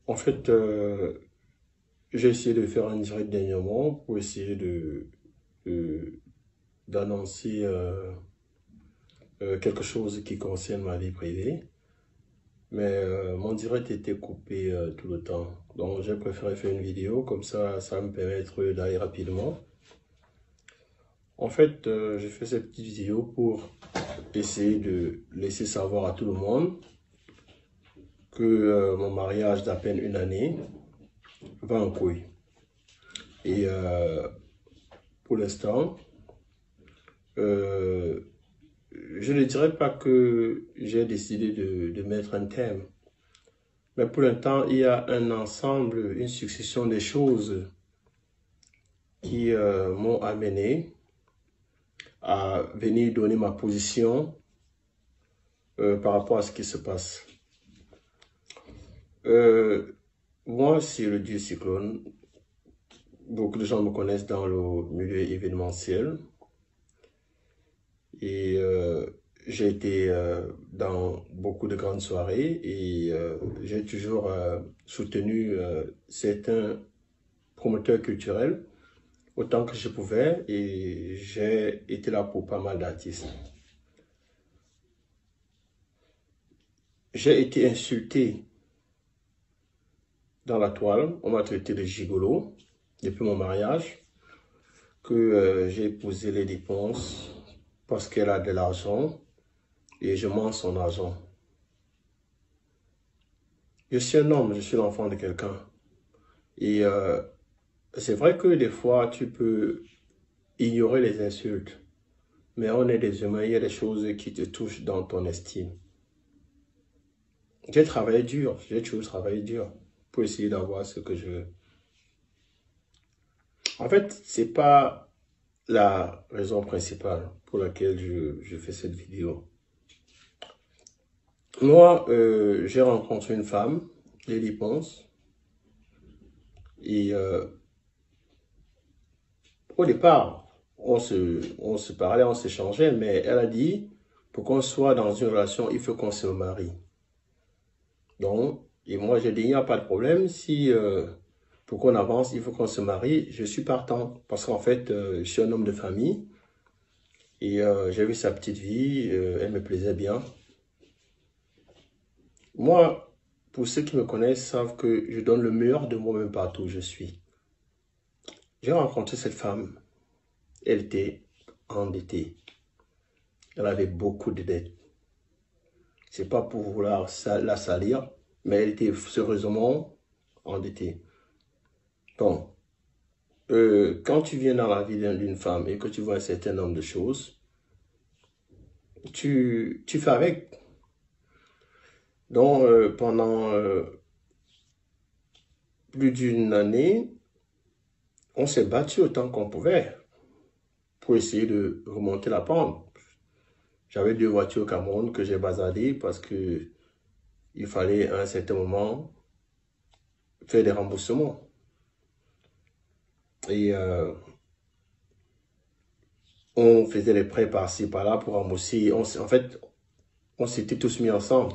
En fait, j'ai essayé de faire un direct dernièrement pour essayer de- d'annoncer quelque chose qui concerne ma vie privée. Mais mon direct était coupé tout le temps. Donc j'ai préféré faire une vidéo, comme ça va me permettre d'aller rapidement. En fait, j'ai fait cette petite vidéo pour essayer de laisser savoir à tout le monde que mon mariage d'à peine une année va en couille. Et pour l'instant, euh, je ne dirais pas que j'ai décidé de mettre un thème, mais pour l'instant, il y a un ensemble, une succession de choses qui m'ont amené à venir donner ma position par rapport à ce qui se passe. Euh, Moi, c'est le dieu Cyclone. Beaucoup de gens me connaissent dans le milieu événementiel. Et j'ai été dans beaucoup de grandes soirées et j'ai toujours soutenu certains promoteurs culturels autant que je pouvais et j'ai été là pour pas mal d'artistes. J'ai été insulté dans la toile, on m'a traité de gigolo depuis mon mariage, que j'ai épousé les dépenses parce qu'elle a de l'argent et je mange son argent. Je suis un homme, je suis l'enfant de quelqu'un. Et c'est vrai que des fois, tu peux ignorer les insultes, mais on est des humains, il y a des choses qui te touchent dans ton estime. J'ai travaillé dur, j'ai toujours travaillé dur pour essayer d'avoir ce que je veux. En fait, c'est pas la raison principale pour laquelle je fais cette vidéo. Moi, j'ai rencontré une femme, Lily Ponce, et au départ, on se parlait, on s'échangeait, mais elle a dit, pour qu'on soit dans une relation, il faut qu'on se marie. Donc, et moi j'ai dit, il n'y a pas de problème, si pour qu'on avance, il faut qu'on se marie, je suis partant. Parce qu'en fait, je suis un homme de famille, et j'ai vu sa petite vie, elle me plaisait bien. Moi, pour ceux qui me connaissent, savent que je donne le meilleur de moi-même partout où je suis. J'ai rencontré cette femme, elle était endettée. Elle avait beaucoup de dettes. C'est pas pour vouloir la salir, mais elle était sérieusement endettée. Donc, quand tu viens dans la vie d'une femme et que tu vois un certain nombre de choses, tu fais avec. Donc, pendant plus d'une année, on s'est battu autant qu'on pouvait pour essayer de remonter la pente. J'avais deux voitures au Cameroun que j'ai basadées parce que il fallait à un certain moment faire des remboursements. Et on faisait des prêts par-ci, par-là pour rembourser. En fait, on s'était tous mis ensemble.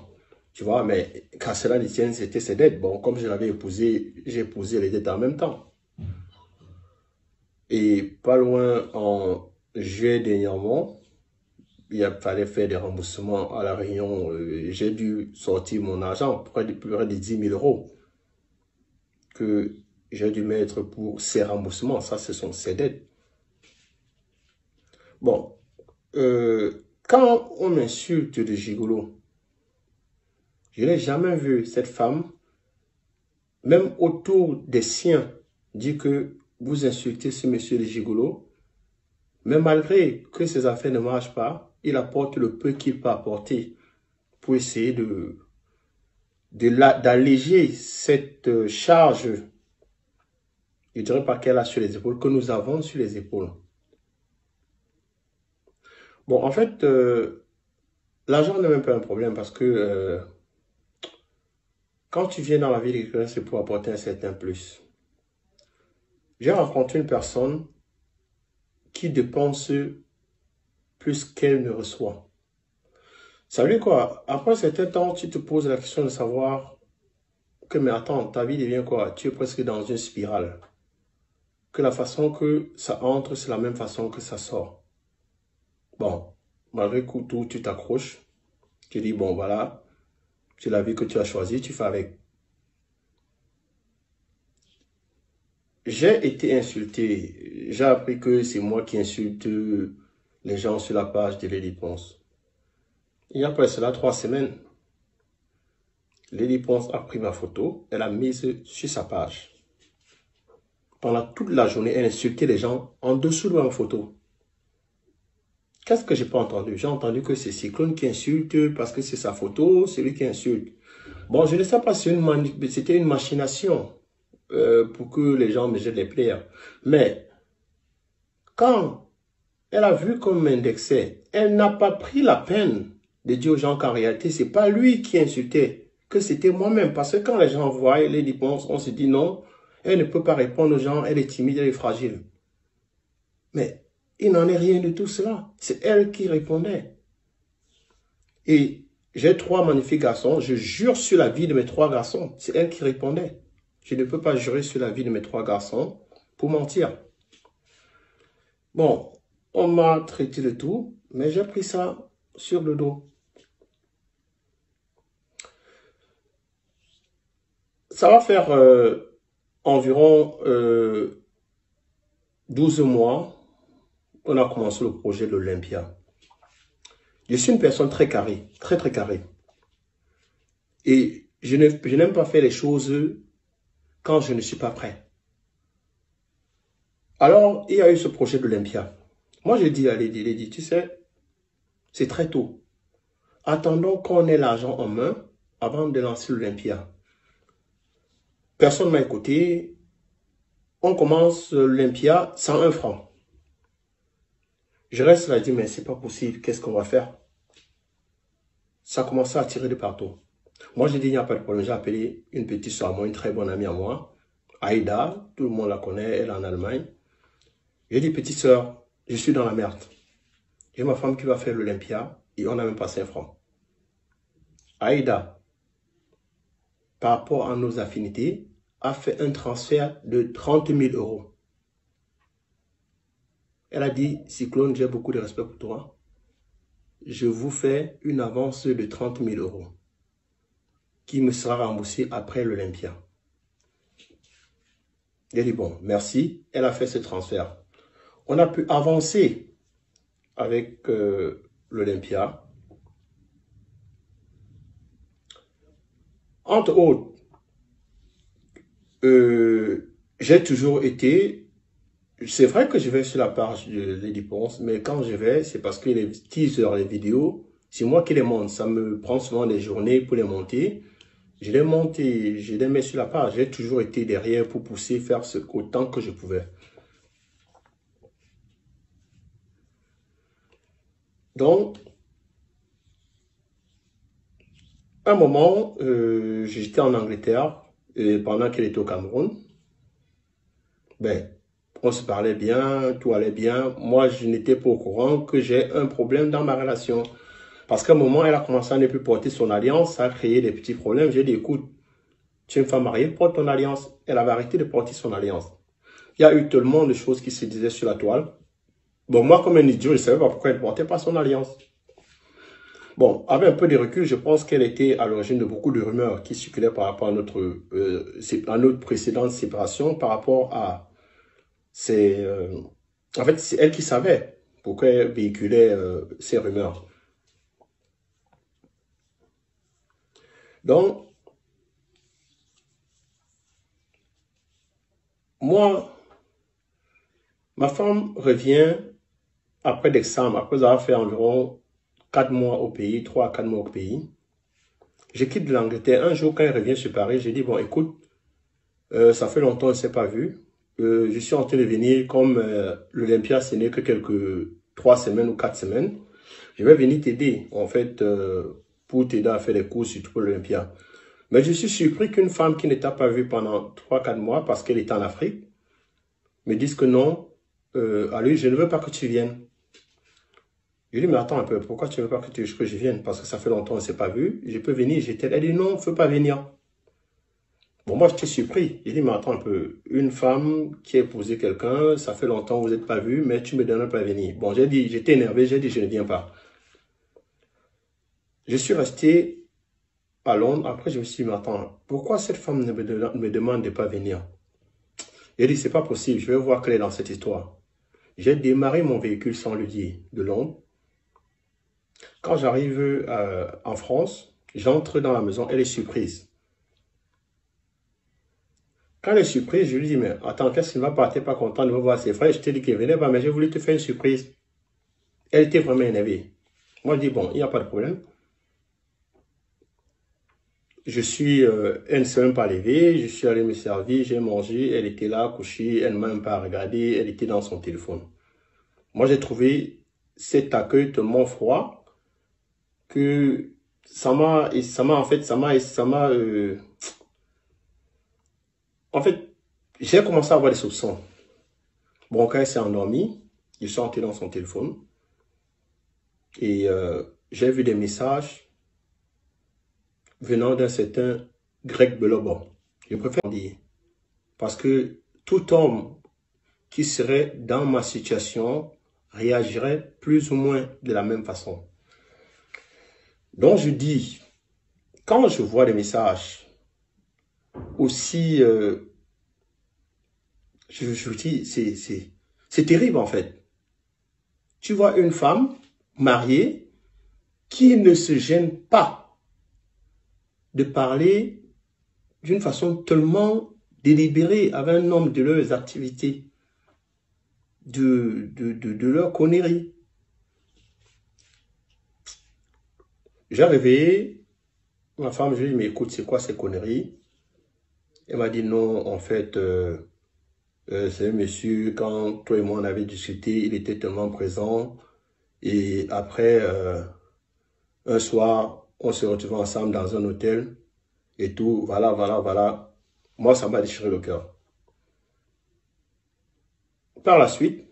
Tu vois, mais qu'à cela ne tienne, c'était ses dettes. Bon, comme je l'avais épousé, j'ai épousé les dettes en même temps. Et pas loin, en juillet dernièrement, fallait faire des remboursements à la Réunion. J'ai dû sortir mon argent, près de 10 000 euros, que j'ai dû mettre pour ces remboursements. Ça, ce sont ses dettes. Bon, quand on m'insulte de gigolo, je n'ai jamais vu cette femme, même autour des siens, dire que vous insultez ce monsieur de gigolo, mais malgré que ses affaires ne marchent pas, il apporte le peu qu'il peut apporter pour essayer d'alléger cette charge, je ne dirais pas qu'elle a sur les épaules, que nous avons sur les épaules. Bon, en fait, l'argent n'est même pas un problème parce que quand tu viens dans la vie de quelqu'un, c'est pour apporter un certain plus. J'ai rencontré une personne qui dépense plus qu'elle ne reçoit. Ça veut dire quoi? Après un certain temps, tu te poses la question de savoir que, mais attends, ta vie devient quoi? Tu es presque dans une spirale. Que la façon que ça entre, c'est la même façon que ça sort. Bon, malgré tout, tu t'accroches. Tu dis, bon, voilà, c'est la vie que tu as choisie, tu fais avec. J'ai été insulté. J'ai appris que c'est moi qui insulte les gens sur la page de Lady Ponce. Il y a presque cela 3 semaines. Lady Ponce a pris ma photo, elle a mise sur sa page. Pendant toute la journée, elle insultait les gens en dessous de ma photo. Qu'est-ce que j'ai pas entendu? J'ai entendu que c'est Cyclone qui insulte parce que c'est sa photo, c'est lui qui insulte. Bon, je ne sais pas si c'était une machination pour que les gens me jettent les plaires. Mais quand elle a vu qu'on m'indexait, elle n'a pas pris la peine de dire aux gens qu'en réalité, c'est pas lui qui insultait, que c'était moi-même. Parce que quand les gens voient les dépenses, on se dit non, elle ne peut pas répondre aux gens, elle est timide, elle est fragile. Mais il n'en est rien de tout cela. C'est elle qui répondait. Et j'ai 3 magnifiques garçons. Je jure sur la vie de mes 3 garçons. C'est elle qui répondait. Je ne peux pas jurer sur la vie de mes 3 garçons pour mentir. Bon, on m'a traité de tout, mais j'ai pris ça sur le dos. Ça va faire environ 12 mois qu'on a commencé le projet de l'Olympia. Je suis une personne très carrée, très carrée. Et je n'aime pas faire les choses quand je ne suis pas prêt. Alors, il y a eu ce projet de l'Olympia. Moi, je dis à Lady, tu sais, c'est très tôt. Attendons qu'on ait l'argent en main avant de lancer l'Olympia. Personne ne m'a écouté. On commence l'Olympia 101 francs. Je reste là et dis, mais c'est pas possible, qu'est-ce qu'on va faire? Ça commence à tirer de partout. Moi, j'ai dit, il n'y a pas de problème. J'ai appelé une petite soeur à moi, une très bonne amie à moi, Aïda, tout le monde la connaît, elle est en Allemagne. J'ai dit, petite soeur, je suis dans la merde. J'ai ma femme qui va faire l'Olympia et on n'a même pas 5 francs. Aïda, par rapport à nos affinités, a fait un transfert de 30 000 euros. Elle a dit, Cyclone, j'ai beaucoup de respect pour toi. Je vous fais une avance de 30 000 euros qui me sera remboursée après l'Olympia. J'ai dit, bon, merci. Elle a fait ce transfert. On a pu avancer avec l'Olympia. Entre autres, j'ai toujours été... C'est vrai que je vais sur la page de Lady Ponce, mais quand je vais, c'est parce que les teasers, les vidéos, c'est moi qui les monte. Ça me prend souvent des journées pour les monter. Je les monte et je les mets sur la page. J'ai toujours été derrière pour pousser, faire autant que je pouvais. Donc, à un moment, j'étais en Angleterre et pendant qu'elle était au Cameroun. Ben, on se parlait bien, tout allait bien. Moi, je n'étais pas au courant que j'ai un problème dans ma relation. Parce qu'à un moment, elle a commencé à ne plus porter son alliance, ça a créé des petits problèmes. J'ai dit, écoute, tu es une femme mariée, porte ton alliance. Elle avait arrêté de porter son alliance. Il y a eu tellement de choses qui se disaient sur la toile. Bon, moi, comme un idiot, je ne savais pas pourquoi elle ne portait pas son alliance. Bon, avec un peu de recul, je pense qu'elle était à l'origine de beaucoup de rumeurs qui circulaient par rapport à notre précédente séparation, par rapport à en fait, c'est elle qui savait pourquoi elle véhiculait ces rumeurs. Donc, moi, ma femme revient après l'examen, après avoir fait environ 4 mois au pays, 3 à 4 mois au pays. Je quitte l'Angleterre. Un jour, quand elle revient sur Paris, j'ai dit, bon, écoute, ça fait longtemps qu'on ne s'est pas vu. Je suis en train de venir, comme l'Olympia, ce n'est que quelques 3 semaines ou 4 semaines. Je vais venir t'aider, en fait, pour t'aider à faire les cours, surtout pour l'Olympia. Mais je suis surpris qu'une femme qui ne t'a pas vu pendant 3-4 mois, parce qu'elle est en Afrique, me dise que non, allez, je ne veux pas que tu viennes. Je lui dis, mais attends un peu, pourquoi tu ne veux pas que je vienne? Parce que ça fait longtemps qu'on ne s'est pas vu, je peux venir, elle dit non, il ne faut pas venir. Bon, moi, j'étais surpris. Il dit, mais attends un peu, une femme qui a épousé quelqu'un, ça fait longtemps que vous n'êtes pas vus, mais tu me donnes pas à venir. Bon, j'ai dit, j'étais énervé, j'ai dit, je ne viens pas. Je suis resté à Londres. Après, je me suis dit, mais attends, pourquoi cette femme me demande de ne pas venir? J'ai dit, c'est pas possible, je vais voir quelle est dans cette histoire. J'ai démarré mon véhicule sans lui dire, de Londres. Quand j'arrive en France, j'entre dans la maison, elle est surprise. Quand elle est surprise, je lui dis, mais attends, qu'est-ce qu'il ne va pas, t'es pas content de me voir ses frères? Je t'ai dit qu'il venait pas, mais j'ai voulu te faire une surprise. Elle était vraiment énervée. Moi, je dis, bon, il n'y a pas de problème. Je suis, elle ne s'est même pas levée, je suis allé me servir, j'ai mangé, elle était là, couchée, elle ne m'a même pas regardé, elle était dans son téléphone. Moi, j'ai trouvé cet accueil tellement froid que en fait, j'ai commencé à avoir des soupçons. Bon, quand elle s'est endormie, je suis entré dans son téléphone et j'ai vu des messages venant d'un certain Greg Belobo. Je préfère dire, parce que tout homme qui serait dans ma situation réagirait plus ou moins de la même façon. Donc je dis, quand je vois des messages aussi, je dis, c'est terrible en fait. Tu vois une femme mariée qui ne se gêne pas de parler d'une façon tellement délibérée avec un homme de leurs activités, de leur conneries. J'ai réveillé ma femme, je lui ai dit, mais écoute, c'est quoi ces conneries? Elle m'a dit, non, en fait, c'est un monsieur, quand toi et moi on avait discuté, il était tellement présent. Et après, un soir, on se retrouvait ensemble dans un hôtel et tout, voilà. Moi, ça m'a déchiré le cœur. Par la suite,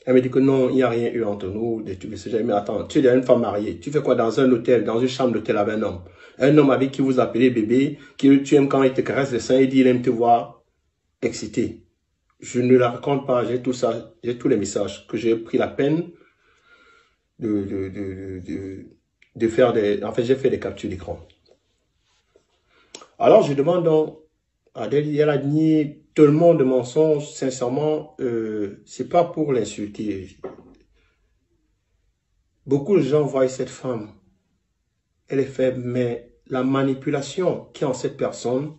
elle me dit que non, il n'y a rien eu entre nous. Mais attends, tu es déjà une femme mariée. Tu fais quoi dans un hôtel, dans une chambre d'hôtel avec un homme? Un homme avec qui vous appelez bébé, qui tu aimes quand il te caresse le sein et dit il aime te voir excité. Je ne la raconte pas, j'ai tout ça, j'ai tous les messages que j'ai pris la peine de faire des... En fait, j'ai fait des captures d'écran. Alors, je demande donc à Adèle, elle a nié tellement de mensonges, sincèrement, c'est pas pour l'insulter. Beaucoup de gens voient cette femme, elle est faible, mais la manipulation qui est en cette personne,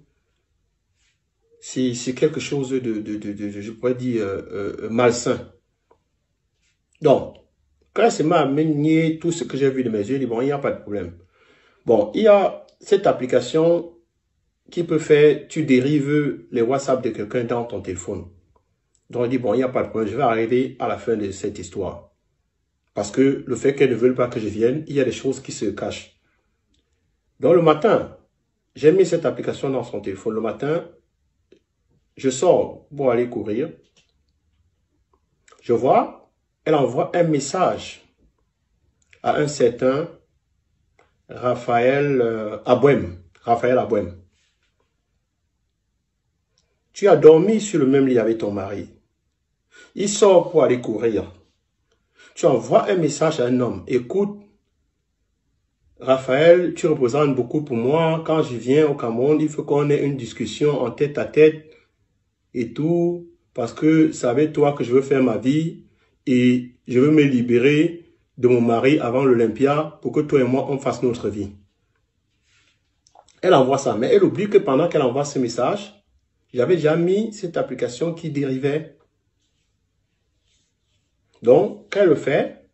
c'est quelque chose je pourrais dire, malsain. Donc, quand elle m'a amené tout ce que j'ai vu de mes yeux, je dis, bon, il n'y a pas de problème. Bon, il y a cette application qui peut faire, tu dérives les WhatsApp de quelqu'un dans ton téléphone. Donc, je dis, bon, il n'y a pas de problème, je vais arriver à la fin de cette histoire. Parce que le fait qu'elle ne veut pas que je vienne, il y a des choses qui se cachent. Donc, le matin, j'ai mis cette application dans son téléphone. Le matin, je sors pour aller courir. Je vois, elle envoie un message à un certain Raphaël Abouem. Tu as dormi sur le même lit avec ton mari. Il sort pour aller courir. Tu envoies un message à un homme. Écoute, Raphaël, tu représentes beaucoup pour moi. Quand je viens au Cameroun, il faut qu'on ait une discussion en tête à tête et tout. Parce que c'est avec toi que je veux faire ma vie et je veux me libérer de mon mari avant l'Olympia pour que toi et moi, on fasse notre vie. Elle envoie ça, mais elle oublie que pendant qu'elle envoie ce message, j'avais déjà mis cette application qui dérivait. Donc, quand elle le fait,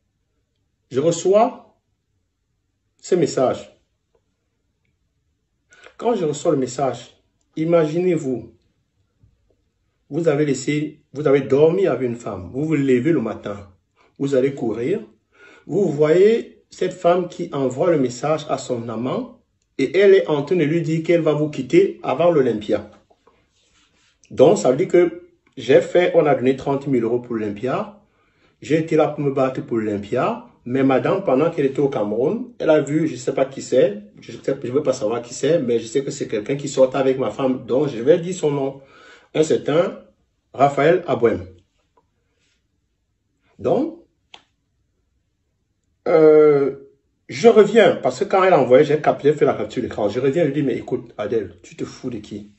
je reçois ce message. Quand je reçois le message, imaginez-vous, vous avez dormi avec une femme, vous vous levez le matin, vous allez courir, vous voyez cette femme qui envoie le message à son amant et elle est en train de lui dire qu'elle va vous quitter avant l'Olympia. Donc, ça veut dire que on a donné 30 000 € pour l'Olympia. J'ai été là pour me battre pour l'Olympia. Mais madame, pendant qu'elle était au Cameroun, elle a vu, je ne sais pas qui c'est, je ne veux pas savoir qui c'est, mais je sais que c'est quelqu'un qui sort avec ma femme, dont je vais dire son nom. Un certain Raphaël Abouem. Donc, je reviens, parce que quand elle a envoyé, j'ai capté, fait la capture d'écran. Je reviens, je lui dis, mais écoute, Adèle, tu te fous de qui?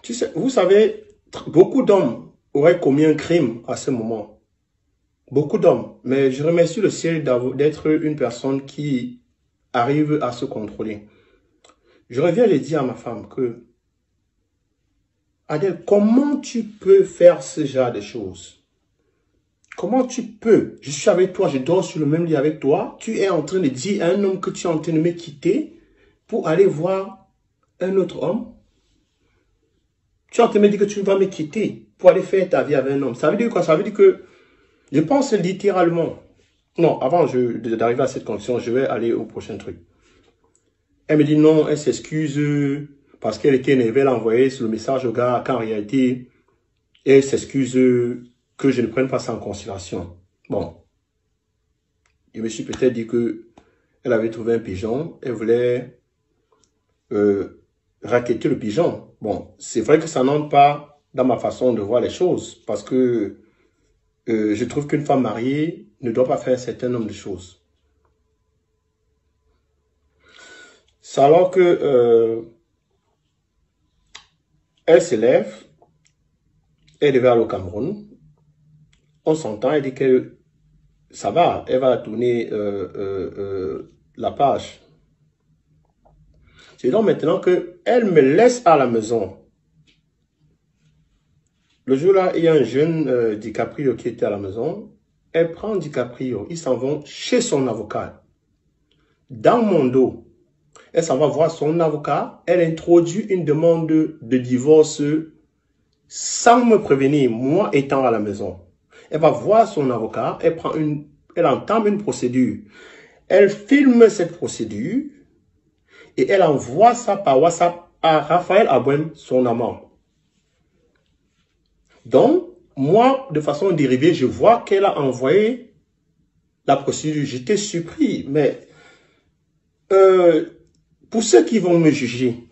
Tu sais, vous savez, beaucoup d'hommes auraient commis un crime à ce moment. Beaucoup d'hommes. Mais je remercie le ciel d'être une personne qui arrive à se contrôler. Je reviens et dis à ma femme que, Adèle, comment tu peux faire ce genre de choses? Comment tu peux? Je suis avec toi, je dors sur le même lit avec toi. Tu es en train de dire à un homme que tu es en train de me quitter pour aller voir un autre homme. Tu es en train de me dire que tu vas me quitter pour aller faire ta vie avec un homme. Ça veut dire quoi? Ça veut dire que, je pense littéralement. Non, avant d'arriver à cette conclusion, je vais aller au prochain truc. Elle me dit non, elle s'excuse parce qu'elle était énervée, elle a envoyé le message au gars qu'en réalité, elle s'excuse que je ne prenne pas ça en considération. Bon, je me suis peut-être dit que elle avait trouvé un pigeon, elle voulait racketter le pigeon. Bon, c'est vrai que ça n'entre pas dans ma façon de voir les choses, parce que je trouve qu'une femme mariée ne doit pas faire un certain nombre de choses. C'est alors que elle s'élève, elle devait aller au Cameroun. On s'entend, elle dit que ça va, elle va tourner la page. C'est donc maintenant qu'elle me laisse à la maison. Le jour-là, il y a un jeune DiCaprio qui était à la maison. Elle prend DiCaprio, ils s'en vont chez son avocat. Dans mon dos, elle s'en va voir son avocat. Elle introduit une demande de divorce sans me prévenir, moi étant à la maison. Elle va voir son avocat, elle entame une procédure. Elle filme cette procédure et elle envoie ça par WhatsApp à Raphaël Abouem, son amant. Donc, moi, de façon dérivée, je vois qu'elle a envoyé la procédure. J'étais surpris, mais pour ceux qui vont me juger,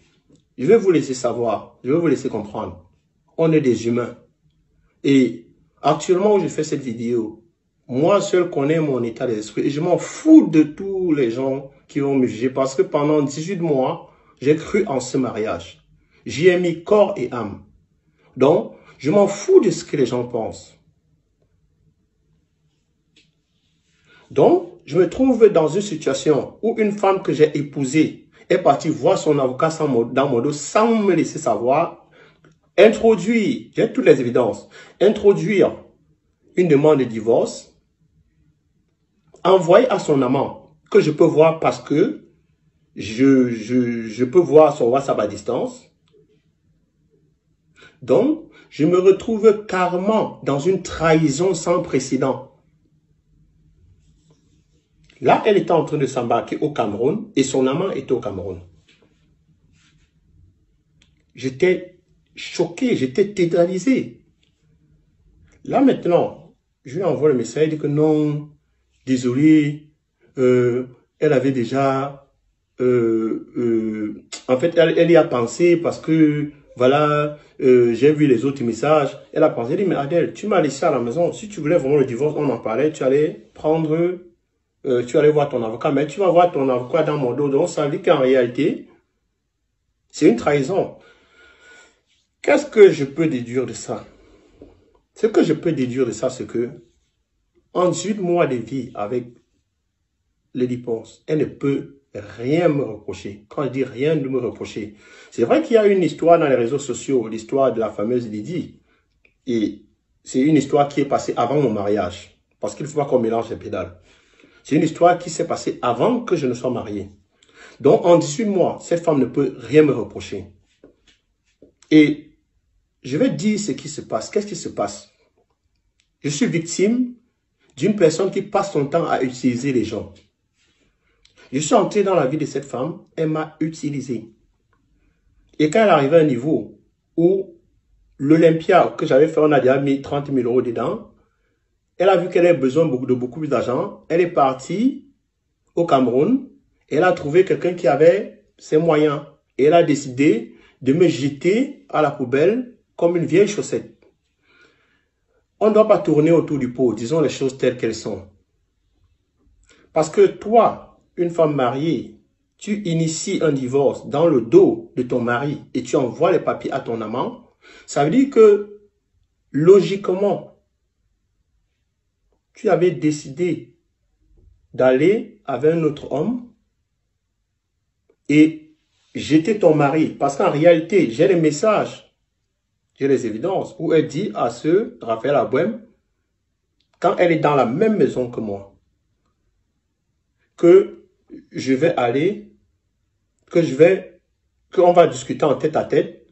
je vais vous laisser savoir, je vais vous laisser comprendre. On est des humains. Et actuellement où je fais cette vidéo, moi seul connais mon état d'esprit et je m'en fous de tous les gens qui vont me juger parce que pendant 18 mois, j'ai cru en ce mariage. J'y ai mis corps et âme. Donc, je m'en fous de ce que les gens pensent. Donc, je me trouve dans une situation où une femme que j'ai épousée est partie voir son avocat dans mon dos sans me laisser savoir. Introduire, j'ai toutes les évidences, introduire une demande de divorce, envoyer à son amant, que je peux voir parce que je peux voir son WhatsApp à distance. Donc, je me retrouve carrément dans une trahison sans précédent. Là, elle était en train de s'embarquer au Cameroun et son amant était au Cameroun. J'étais choqué, j'étais tétanisé. Là maintenant, je lui envoie le message, il dit que non, désolé, elle avait déjà, en fait, elle y a pensé parce que, voilà, j'ai vu les autres messages. Elle a pensé, elle dit, mais Adèle, tu m'as laissé à la maison. Si tu voulais vraiment le divorce, on en parlait, tu allais prendre, tu allais voir ton avocat, mais tu vas voir ton avocat dans mon dos. Donc, ça veut dire qu'en réalité, c'est une trahison. Qu'est-ce que je peux déduire de ça? Ce que je peux déduire de ça, c'est que en 18 mois de vie avec Lady Ponce, elle ne peut rien me reprocher. Quand je dis rien de me reprocher, c'est vrai qu'il y a une histoire dans les réseaux sociaux, l'histoire de la fameuse Lydie. Et c'est une histoire qui est passée avant mon mariage. Parce qu'il ne faut pas qu'on mélange les pédales. C'est une histoire qui s'est passée avant que je ne sois marié. Donc en 18 mois, cette femme ne peut rien me reprocher. Et je vais dire ce qui se passe. Qu'est-ce qui se passe? Je suis victime d'une personne qui passe son temps à utiliser les gens. Je suis entré dans la vie de cette femme, elle m'a utilisé. Et quand elle arrivait à un niveau où l'Olympia que j'avais fait, on a déjà mis 30 000 € dedans, Elle a vu qu'elle avait besoin de beaucoup plus d'argent. Elle est partie au Cameroun. Et elle a trouvé quelqu'un qui avait ses moyens. Et elle a décidé de me jeter à la poubelle comme une vieille chaussette. On ne doit pas tourner autour du pot. Disons les choses telles qu'elles sont. Parce que toi, une femme mariée, tu inities un divorce dans le dos de ton mari et tu envoies les papiers à ton amant. Ça veut dire que, logiquement, tu avais décidé d'aller avec un autre homme et jeter ton mari. Parce qu'en réalité, j'ai les messages, j'ai les évidences où elle dit à ce Raphaël Abouem, quand elle est dans la même maison que moi, que je vais aller, qu'on va discuter en tête à tête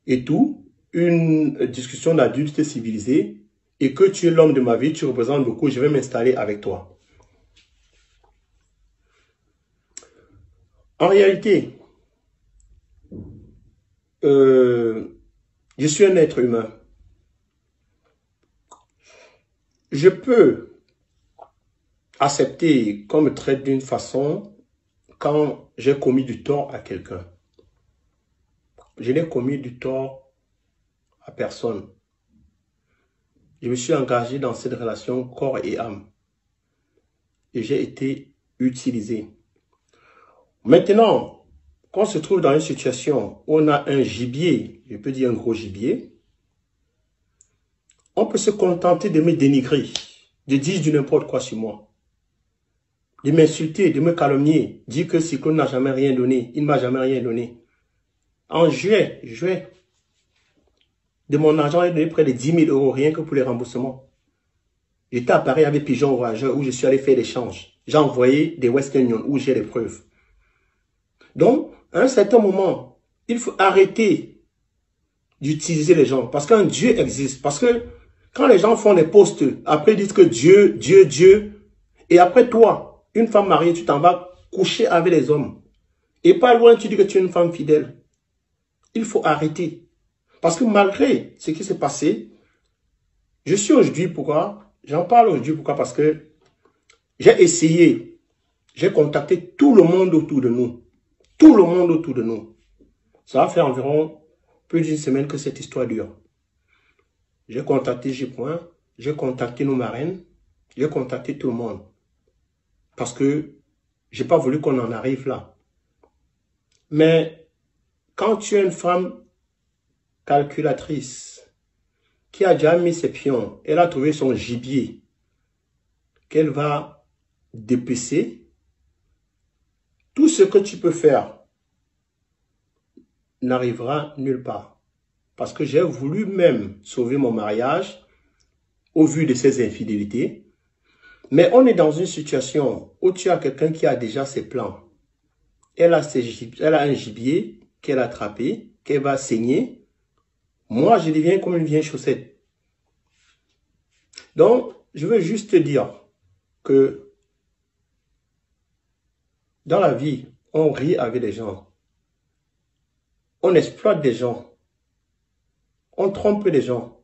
et tout, une discussion d'adulte civilisé, et que tu es l'homme de ma vie, tu représentes beaucoup, je vais m'installer avec toi. En réalité, je suis un être humain. Je peux accepter qu'on me traite d'une façon quand j'ai commis du tort à quelqu'un. Je n'ai commis du tort à personne. Je me suis engagé dans cette relation corps et âme. Et j'ai été utilisé. Maintenant, quand on se trouve dans une situation où on a un gibier, je peux dire un gros gibier, on peut se contenter de me dénigrer, de dire du n'importe quoi sur moi, de m'insulter, de me calomnier, dire que Cyclone n'a jamais rien donné, il ne m'a jamais rien donné. En juillet, de mon argent, j'ai donné près de 10 000 € rien que pour les remboursements. J'étais à Paris avec Pigeon Voyageur où je suis allé faire l'échange. J'ai envoyé des Western Union où j'ai les preuves. Donc, à un certain moment, il faut arrêter d'utiliser les gens parce qu'un Dieu existe. Parce que quand les gens font des posts, après ils disent que Dieu, et après toi, une femme mariée, tu t'en vas coucher avec les hommes. Et pas loin, tu dis que tu es une femme fidèle. Il faut arrêter. Parce que malgré ce qui s'est passé, je suis aujourd'hui, pourquoi? J'en parle aujourd'hui, pourquoi? Parce que j'ai essayé, j'ai contacté tout le monde autour de nous. Tout le monde autour de nous. Ça va faire environ plus d'une semaine que cette histoire dure. J'ai contacté J-Point, j'ai contacté nos marraines, j'ai contacté tout le monde. Parce que j'ai pas voulu qu'on en arrive là. Mais quand tu es une femme calculatrice, qui a déjà mis ses pions, elle a trouvé son gibier, qu'elle va dépecer, tout ce que tu peux faire n'arrivera nulle part. Parce que j'ai voulu même sauver mon mariage au vu de ces infidélités. Mais on est dans une situation où tu as quelqu'un qui a déjà ses plans. Elle a un gibier qu'elle a attrapé, qu'elle va saigner. Moi, je deviens comme une vieille chaussette. Donc, je veux juste te dire que dans la vie, on rit avec les gens. On exploite des gens. On trompe les gens.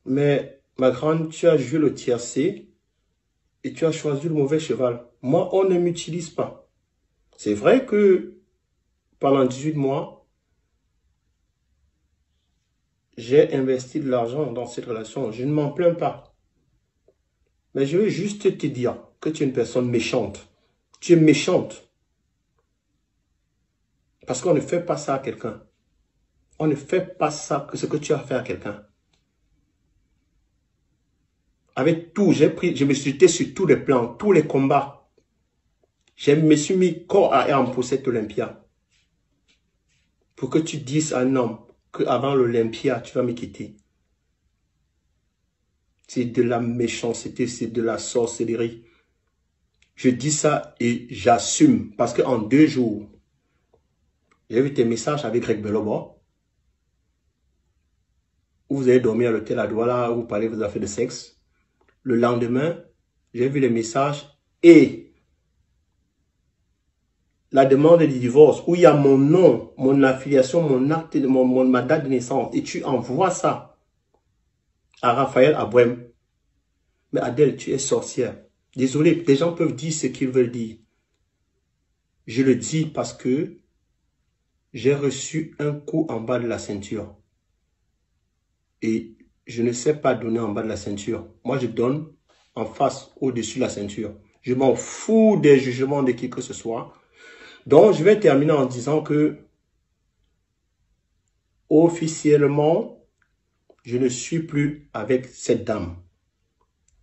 Mais, ma grande, tu as joué le tiercé et tu as choisi le mauvais cheval. Moi, on ne m'utilise pas. C'est vrai que pendant 18 mois, j'ai investi de l'argent dans cette relation. Je ne m'en plains pas. Mais je veux juste te dire que tu es une personne méchante. Tu es méchante. Parce qu'on ne fait pas ça à quelqu'un. On ne fait pas ça, ce que tu as fait à quelqu'un. Avec tout, je me suis jeté sur tous les plans, tous les combats. Je me suis mis corps à âme pour cette Olympia. Pour que tu dises à un homme qu'avant l'Olympia, tu vas me quitter. C'est de la méchanceté, c'est de la sorcellerie. Je dis ça et j'assume. Parce qu'en 2 jours, j'ai vu tes messages avec Greg Belobo. Où vous avez dormi à l'hôtel à Douala, où vous parlez de vos affaires de sexe. Le lendemain, j'ai vu les messages et la demande de divorce où il y a mon nom, mon affiliation, mon acte, ma date de naissance. Et tu envoies ça à Raphaël Abouem. Mais Adèle, tu es sorcière. Désolé, les gens peuvent dire ce qu'ils veulent dire. Je le dis parce que j'ai reçu un coup en bas de la ceinture. Et je ne sais pas donner en bas de la ceinture. Moi, je donne en face, au-dessus de la ceinture. Je m'en fous des jugements de qui que ce soit. Donc, je vais terminer en disant que officiellement, je ne suis plus avec cette dame.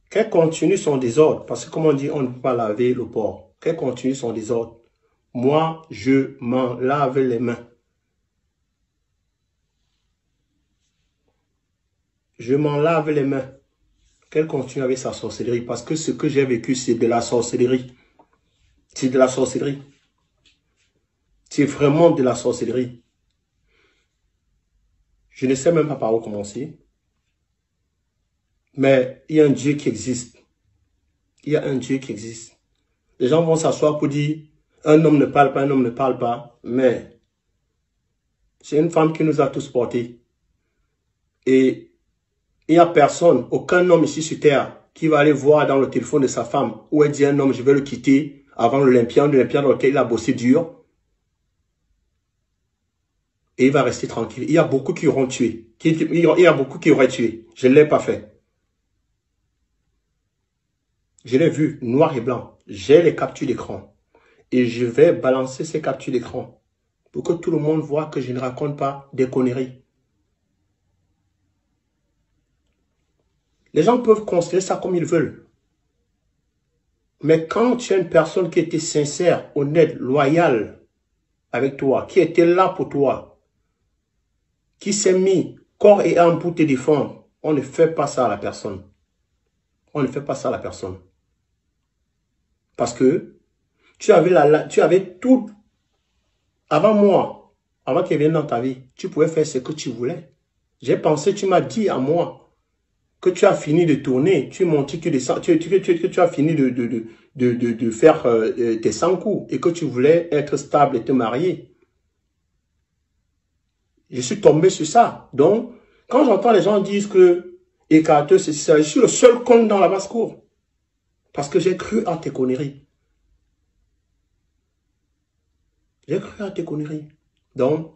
Qu'elle continue son désordre, parce que comme on dit, on ne peut pas laver le porc. Qu'elle continue son désordre. Moi, je m'en lave les mains. Je m'en lave les mains. Qu'elle continue avec sa sorcellerie, parce que ce que j'ai vécu, c'est de la sorcellerie. C'est de la sorcellerie. C'est vraiment de la sorcellerie. Je ne sais même pas par où commencer. Mais il y a un Dieu qui existe. Il y a un Dieu qui existe. Les gens vont s'asseoir pour dire, un homme ne parle pas, un homme ne parle pas. Mais c'est une femme qui nous a tous portés. Et il n'y a personne, aucun homme ici sur terre, qui va aller voir dans le téléphone de sa femme, où elle dit un homme, je vais le quitter avant l'Olympia dans lequel il a bossé dur. Et il va rester tranquille. Il y a beaucoup qui auront tué. Il y a beaucoup qui auraient tué. Je ne l'ai pas fait. Je l'ai vu, noir et blanc. J'ai les captures d'écran. Et je vais balancer ces captures d'écran pour que tout le monde voit que je ne raconte pas des conneries. Les gens peuvent considérer ça comme ils veulent. Mais quand tu as une personne qui était sincère, honnête, loyale avec toi, qui était là pour toi, qui s'est mis corps et âme pour te défendre, on ne fait pas ça à la personne. On ne fait pas ça à la personne. Parce que tu avais tout, avant moi, avant qu'il vienne dans ta vie, tu pouvais faire ce que tu voulais. J'ai pensé, tu m'as dit à moi que tu as fini de tourner, tu montres que tu as fini de faire tes 100 coups et que tu voulais être stable et te marier. Je suis tombé sur ça. Donc, quand j'entends les gens dire que écarteux, c'est ça, je suis le seul con dans la basse-cour. Parce que j'ai cru à tes conneries. J'ai cru à tes conneries. Donc,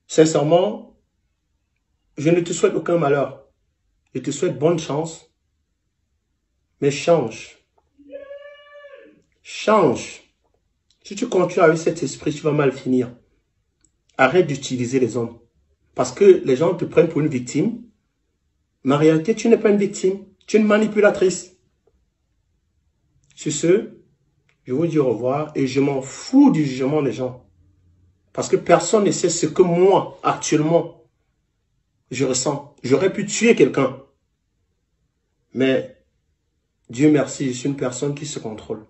sincèrement, je ne te souhaite aucun malheur. Je te souhaite bonne chance. Mais change. Change. Si tu continues avec cet esprit, tu vas mal finir. Arrête d'utiliser les hommes. Parce que les gens te prennent pour une victime. Mais en réalité, tu n'es pas une victime. Tu es une manipulatrice. Sur ce, je vous dis au revoir et je m'en fous du jugement des gens. Parce que personne ne sait ce que moi, actuellement, je ressens. J'aurais pu tuer quelqu'un. Mais Dieu merci, je suis une personne qui se contrôle.